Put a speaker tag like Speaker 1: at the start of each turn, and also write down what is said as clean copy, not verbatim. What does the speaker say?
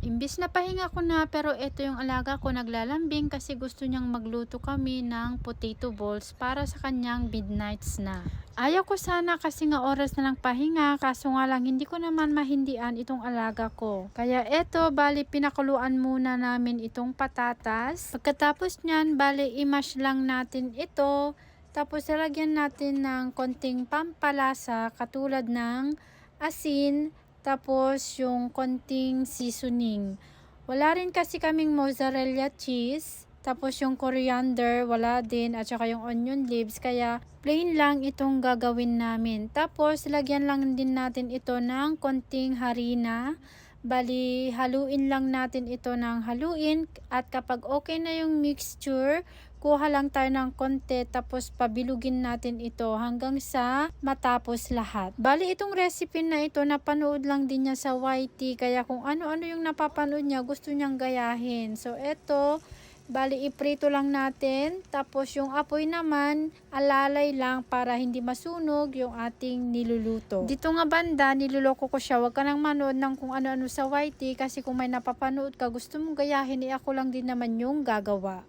Speaker 1: Imbis na pahinga ko na, pero eto yung alaga ko naglalambing kasi gusto niyang magluto kami ng potato balls para sa kanyang midnight snack. Ayaw ko sana kasi nga oras na lang pahinga, kaso nga lang hindi ko naman mahindian itong alaga ko. Kaya eto, bali pinakuluan muna namin itong patatas. Pagkatapos niyan, bali i-mash lang natin ito. Tapos lalagyan natin ng konting pampalasa katulad ng asin, tapos yung konting seasoning. Wala rin kasi kaming mozzarella cheese. Tapos yung coriander, wala din. At saka yung onion leaves. Kaya plain lang itong gagawin namin. Tapos lagyan lang din natin ito ng konting harina. Bali, haluin lang natin ito ng haluin. At kapag okay na yung mixture, kuha lang tayo ng konti tapos pabilugin natin ito hanggang sa matapos lahat. Bali itong recipe na ito napanood lang din niya sa YT, kaya kung ano-ano yung napapanood niya gusto niyang gayahin. So eto, bali iprito lang natin tapos yung apoy naman alalay lang para hindi masunog yung ating niluluto. Dito nga banda niloloko ko siya, wag ka nang manood ng kung ano-ano sa YT kasi kung may napapanood ka gusto mong gayahin ako lang din naman yung gagawa.